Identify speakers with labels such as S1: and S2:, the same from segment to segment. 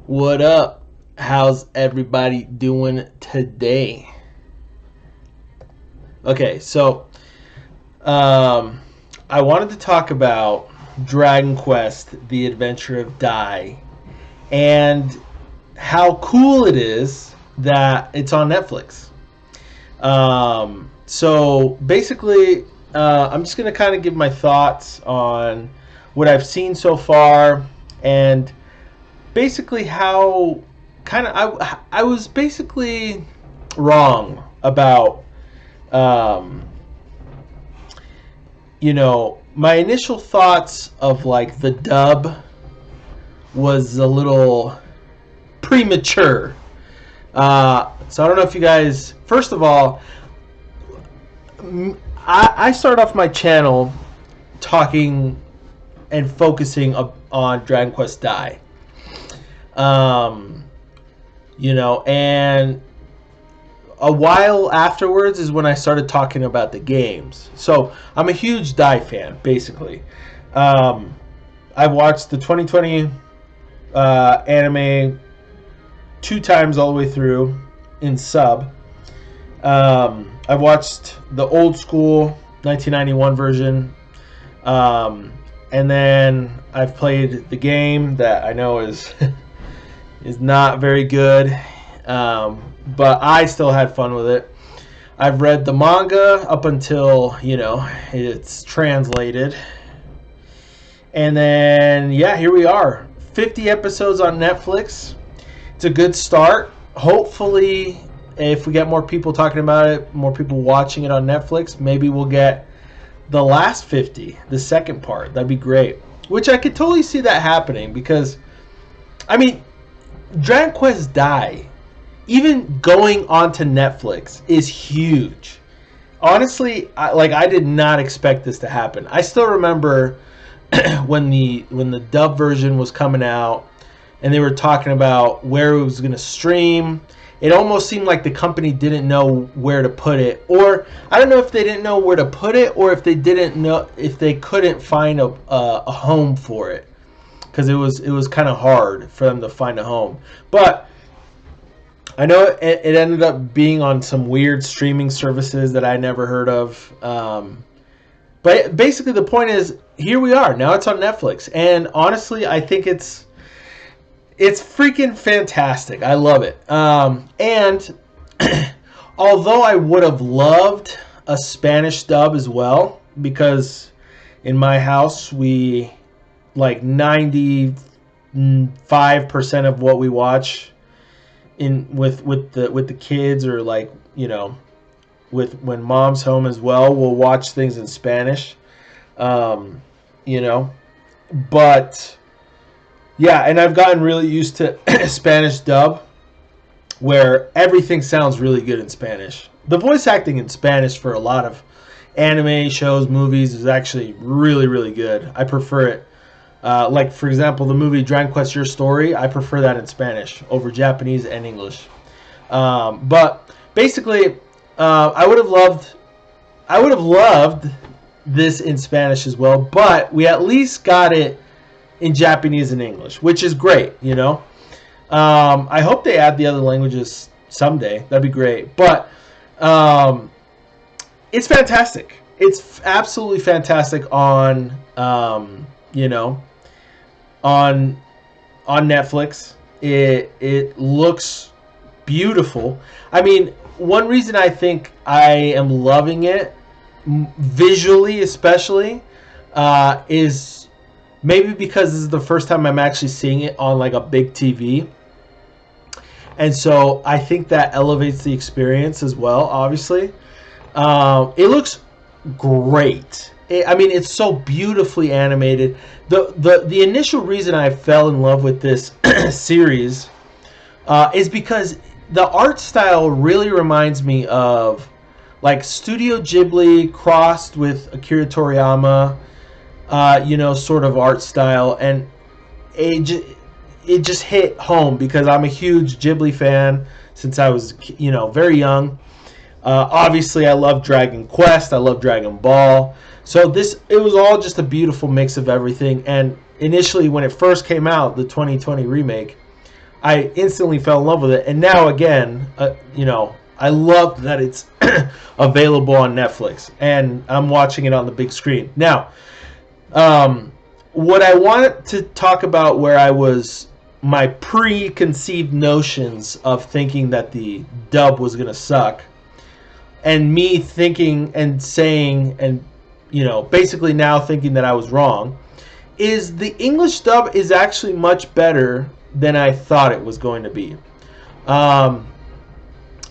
S1: What up? How's everybody doing today? Okay, so um, I wanted to talk about Dragon Quest: The Adventure of Dai and how cool it is that it's on Netflix. So basically, I'm just gonna kind of give my thoughts on what I've seen so far and basically how kind of I was basically wrong about um, my initial thoughts of like the dub was a little premature. So I don't know if you guys. First of all, I start off my channel talking and focusing on Dragon Quest Dai. Um, and a while afterwards is when I started talking about the games. So I'm a huge Dai fan, basically. I've watched the 2020 anime 2 times all the way through in sub. I've watched the old school 1991 version. And then I've played the game that I know is is not very good, but I still had fun with it. I've read the manga up until it's translated, and then here we are, 50 episodes on Netflix. It's a good start. Hopefully, if we get more people talking about it, more people watching it on Netflix, maybe we'll get the last 50, the second part. That'd be great. Which I could totally see that happening because, I mean, Dragon Quest Dai, even going onto Netflix, is huge. Honestly, I did not expect this to happen. I still remember when the dub version was coming out, and they were talking about where it was going to stream. It almost seemed like the company didn't know where to put it, or I don't know if they didn't know where to put it, or if they didn't know if they couldn't find a home for it, because it was kind of hard for them to find a home. But I know it ended up being on some weird streaming services that I never heard of. But basically, the point is, here we are now. It's on Netflix, and honestly, I think it's freaking fantastic. I love it. And although I would have loved a Spanish dub as well, because in my house we like 95% of what we watch with the kids, or like with when mom's home as well, we'll watch things in Spanish. But yeah, and I've gotten really used to Spanish dub, where everything sounds really good in Spanish. The voice acting in Spanish for a lot of anime shows, movies, is actually really, really good. I prefer it. Like, for example, the movie Dragon Quest Your Story, I prefer that in Spanish over Japanese and English. But basically, I would have loved this in Spanish as well, but we at least got it in Japanese and English, which is great, I hope they add the other languages someday. That'd be great. But it's fantastic. It's absolutely fantastic on on Netflix. It looks beautiful. I mean, one reason I think I am loving it, visually especially, is maybe because this is the first time I'm actually seeing it on like a big TV. And so I think that elevates the experience as well, obviously. It looks great. It's so beautifully animated. The initial reason I fell in love with this series is because the art style really reminds me of like Studio Ghibli crossed with Akira Toriyama, sort of art style, and it just hit home because I'm a huge Ghibli fan since I was, very young. Obviously, I love Dragon Quest. I love Dragon Ball. So it was all just a beautiful mix of everything. And initially, when it first came out, the 2020 remake, I instantly fell in love with it. And now again, I love that it's available on Netflix, and I'm watching it on the big screen. Now, what I wanted to talk about, where I was, my preconceived notions of thinking that the dub was going to suck, and me thinking and saying, and basically now thinking that I was wrong, is the English dub is actually much better than I thought it was going to be.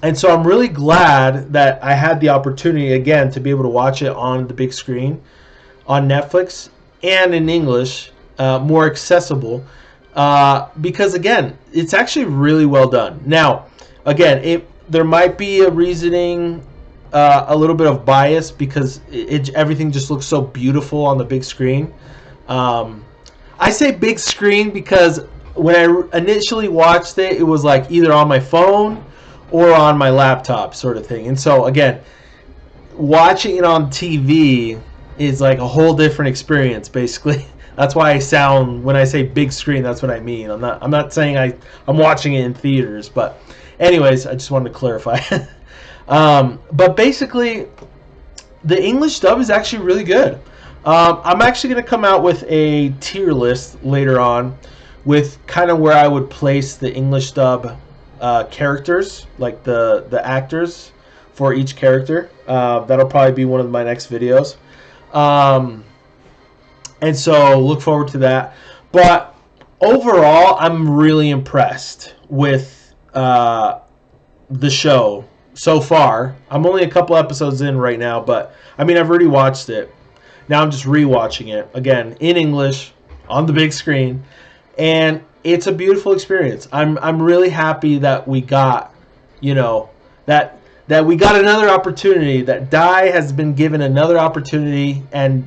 S1: And so I'm really glad that I had the opportunity again to be able to watch it on the big screen on Netflix and in English, more accessible, because again, it's actually really well done. Now, again, there might be a reasoning, a little bit of bias, because everything just looks so beautiful on the big screen. I say big screen because when I initially watched it, it was like either on my phone or on my laptop sort of thing. And so again, watching it on TV is like a whole different experience, basically. That's why I sound, when I say big screen, that's what I mean. I'm not saying I'm watching it in theaters, but anyways, I just wanted to clarify. But basically, the English dub is actually really good. I'm actually going to come out with a tier list later on with kind of where I would place the English dub characters, like the actors for each character. That'll probably be one of my next videos. And so look forward to that. But overall, I'm really impressed with the show so far. I'm only a couple episodes in right now, but I mean, I've already watched it. Now I'm just rewatching it again in English on the big screen, and it's a beautiful experience. I'm really happy that we got, that we got another opportunity, that Dai has been given another opportunity, and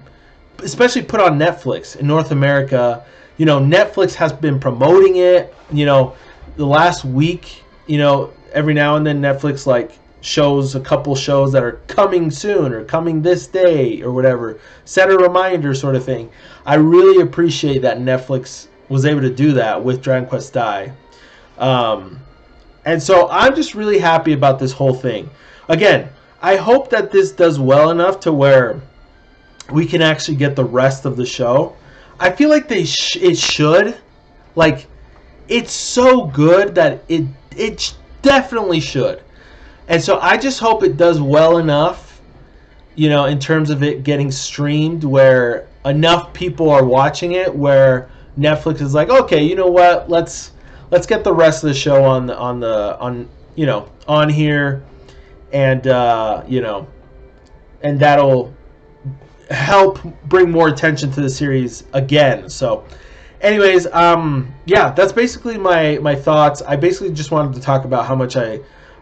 S1: especially put on Netflix in North America. Netflix has been promoting it. The last week, every now and then Netflix like shows a couple shows that are coming soon or coming this day or whatever, set a reminder sort of thing. I really appreciate that Netflix was able to do that with Dragon Quest Dai. And so I'm just really happy about this whole thing. Again, I hope that this does well enough to where we can actually get the rest of the show. I feel like it should. Like, it's so good that it definitely should. And so I just hope it does well enough, in terms of it getting streamed, where enough people are watching it, where Netflix is like, okay, you know what? Let's get the rest of the show on here, and and that'll help bring more attention to the series again. So anyways, yeah, that's basically my thoughts. I basically just wanted to talk about how much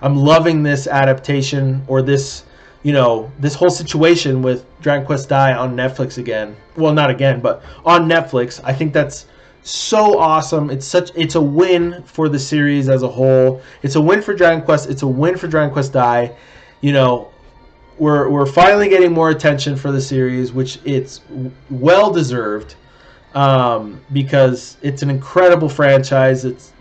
S1: I'm loving this adaptation, or this this whole situation with Dragon Quest Dai on Netflix again. Well, not again, but on Netflix. I think that's so awesome. It's a win for the series as a whole. It's a win for Dragon Quest. It's a win for Dragon Quest Dai. We're finally getting more attention for the series, which it's well deserved, because it's an incredible franchise. It's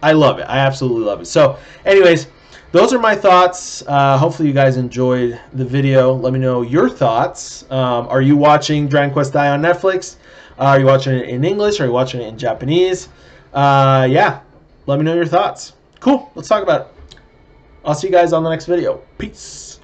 S1: I love it. I absolutely love it. So anyways, those are my thoughts. Hopefully you guys enjoyed the video. Let me know your thoughts. Are you watching Dragon Quest Dai on Netflix? Are you watching it in English? Are you watching it in Japanese? Yeah, let me know your thoughts. Cool. Let's talk about it. I'll see you guys on the next video. Peace.